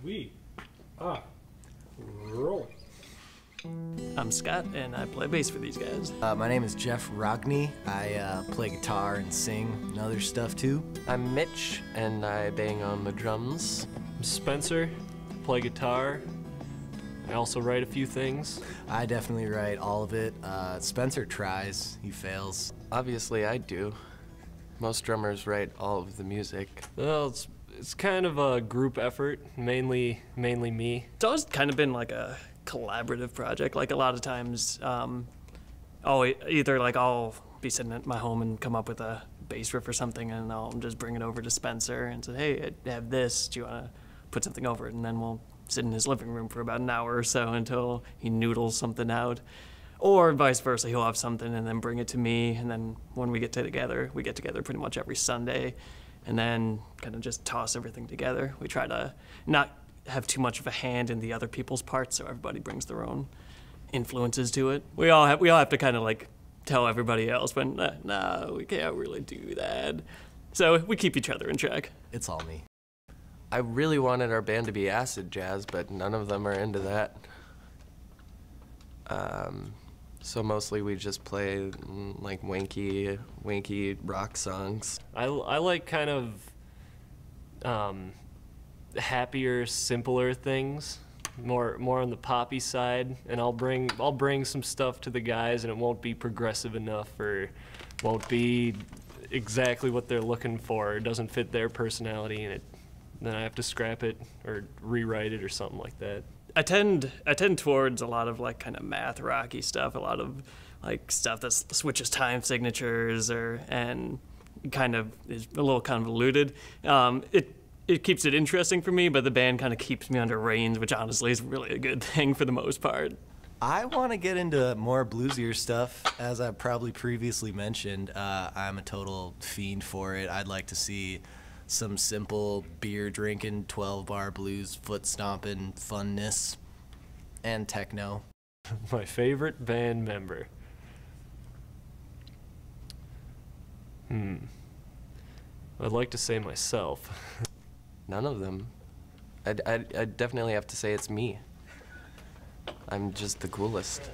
We are rolling. I'm Scott, and I play bass for these guys. My name is Jeff Rogney. I play guitar and sing and other stuff too. I'm Mitch, and I bang on the drums. I'm Spencer, play guitar. I also write a few things. I definitely write all of it. Spencer tries, he fails. Obviously, I do. Most drummers write all of the music. Well, it's kind of a group effort, mainly me. It's always kind of been like a collaborative project. Like a lot of times, I'll be sitting at my home and come up with a bass riff or something, and I'll just bring it over to Spencer and say, hey, I have this, do you want to put something over it? And then we'll sit in his living room for about an hour or so until he noodles something out. Or vice versa, he'll have something and then bring it to me, and then when we get together pretty much every Sunday, and then kind of just toss everything together. We try to not have too much of a hand in the other people's parts, so everybody brings their own influences to it. We all have to kind of like tell everybody else when, no, we can't really do that. So we keep each other in check. It's all me. I really wanted our band to be acid jazz, but none of them are into that. So mostly we just play like wanky rock songs. I like kind of happier, simpler things, more on the poppy side, and I'll bring some stuff to the guys, and it won't be progressive enough or won't be exactly what they're looking for. It doesn't fit their personality, and then I have to scrap it or rewrite it or something like that. I tend towards a lot of like kind of math rocky stuff, a lot of like stuff that switches time signatures and kind of is a little convoluted. It keeps it interesting for me, but the band kind of keeps me under reins, which honestly is really a good thing for the most part. I want to get into more bluesier stuff. As I probably previously mentioned, I'm a total fiend for it. I'd like to see some simple beer drinking, 12-bar blues, foot stomping funness, and techno. My favorite band member. I'd like to say myself. None of them. I'd definitely have to say it's me. I'm just the coolest.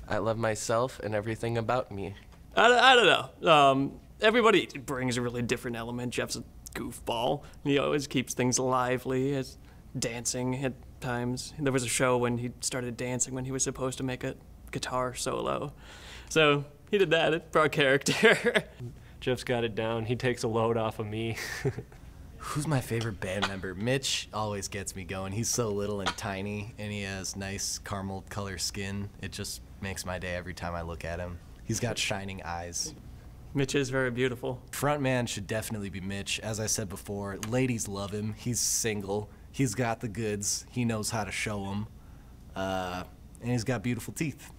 I love myself and everything about me. I don't know. Everybody brings a really different element. Jeff's a goofball. He always keeps things lively. As dancing at times. There was a show when he started dancing when he was supposed to make a guitar solo. So he did that. It brought character. Jeff's got it down. He takes a load off of me. Who's my favorite band member? Mitch always gets me going. He's so little and tiny, and he has nice caramel color skin. It just makes my day every time I look at him. He's got shining eyes. Mitch is very beautiful. Frontman should definitely be Mitch. As I said before, ladies love him. He's single. He's got the goods. He knows how to show them. And he's got beautiful teeth.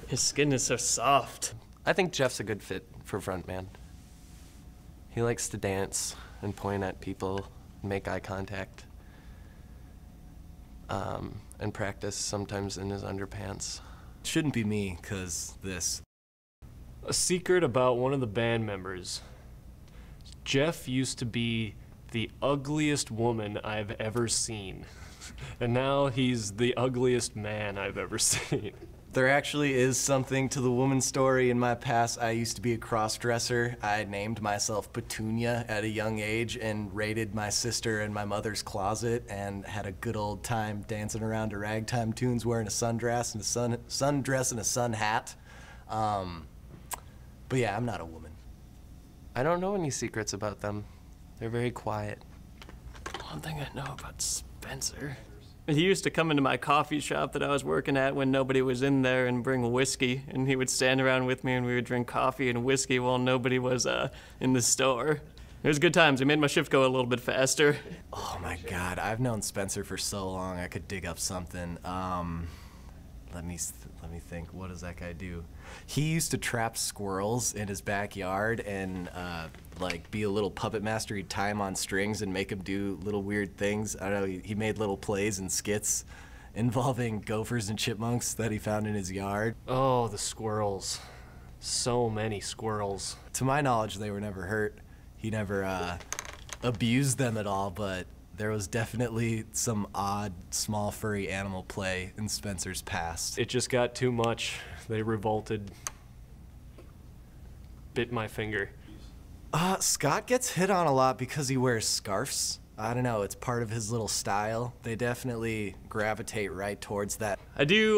His skin is so soft. I think Jeff's a good fit for frontman. He likes to dance and point at people, make eye contact, and practice sometimes in his underpants. Shouldn't be me, 'cause this. A secret about one of the band members. Jeff used to be the ugliest woman I've ever seen. And now he's the ugliest man I've ever seen. There actually is something to the woman story. In my past, I used to be a cross-dresser. I named myself Petunia at a young age and raided my sister in my mother's closet and had a good old time dancing around to ragtime tunes wearing a sundress and a sun hat. But yeah, I'm not a woman. I don't know any secrets about them. They're very quiet. One thing I know about Spencer. He used to come into my coffee shop that I was working at when nobody was in there and bring whiskey, and he would stand around with me and we would drink coffee and whiskey while nobody was in the store. It was good times. It made my shift go a little bit faster. Oh my God, I've known Spencer for so long. I could dig up something. Let me think. What does that guy do? He used to trap squirrels in his backyard and like be a little puppet master. He'd tie him on strings and make him do little weird things. I don't know. He made little plays and skits involving gophers and chipmunks that he found in his yard. Oh, the squirrels. So many squirrels. To my knowledge, they were never hurt. He never abused them at all, but there was definitely some odd, small, furry animal play in Spencer's past. It just got too much. They revolted. Bit my finger. Scott gets hit on a lot because he wears scarves. I don't know, it's part of his little style. They definitely gravitate right towards that. I do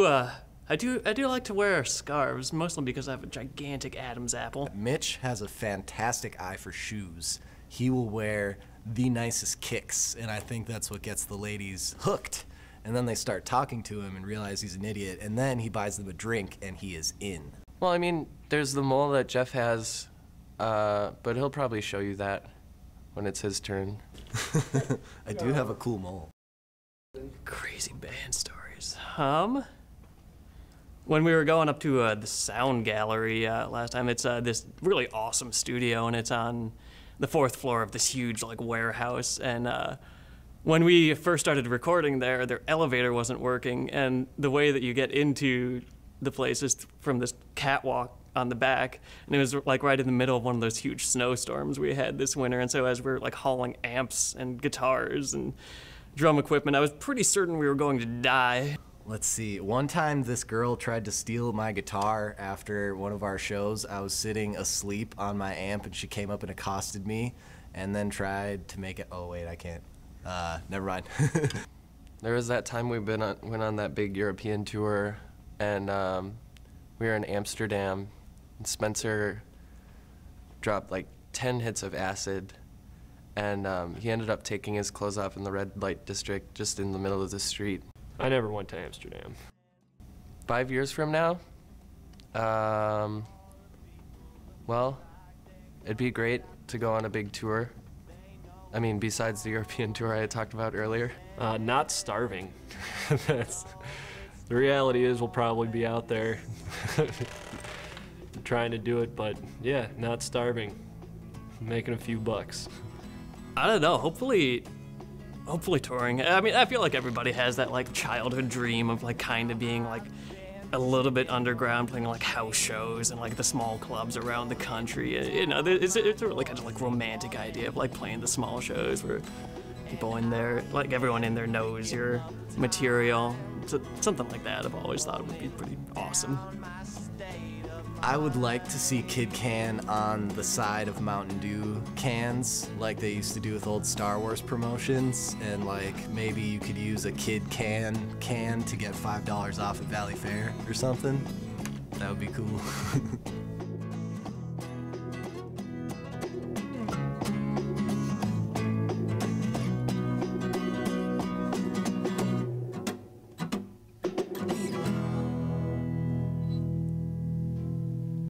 like to wear scarves, mostly because I have a gigantic Adam's apple. Mitch has a fantastic eye for shoes. He will wear the nicest kicks, and I think that's what gets the ladies hooked. And then they start talking to him and realize he's an idiot, and then he buys them a drink, and he is in. Well, I mean, there's the mole that Jeff has, but he'll probably show you that when it's his turn. I do have a cool mole. Crazy band stories. When we were going up to the sound gallery last time, it's this really awesome studio, and it's on the 4th floor of this huge like warehouse. And when we first started recording there, their elevator wasn't working, and the way that you get into the place is from this catwalk on the back, and it was like right in the middle of one of those huge snowstorms we had this winter. And so as we were like hauling amps and guitars and drum equipment, I was pretty certain we were going to die. Let's see, one time this girl tried to steal my guitar after one of our shows. I was sitting asleep on my amp and she came up and accosted me and then tried to make it, oh wait, I can't, never mind. There was that time we went on that big European tour, and we were in Amsterdam, and Spencer dropped like 10 hits of acid, and he ended up taking his clothes off in the red light district just in the middle of the street. I never went to Amsterdam. 5 years from now, well, it'd be great to go on a big tour. I mean, besides the European tour I had talked about earlier. Not starving. The reality is we'll probably be out there trying to do it, but yeah, not starving. Making a few bucks. I don't know, hopefully touring. I mean, I feel like everybody has that like childhood dream of like kind of being like a little bit underground, playing like house shows and like the small clubs around the country. You know, it's a really kind of like romantic idea of like playing the small shows where people in there, like everyone in there knows your material. So, something like that I've always thought would be pretty awesome. I would like to see Kid Cann on the side of Mountain Dew cans like they used to do with old Star Wars promotions, and like maybe you could use a Kid Cann can to get $5 off at Valley Fair or something. That would be cool.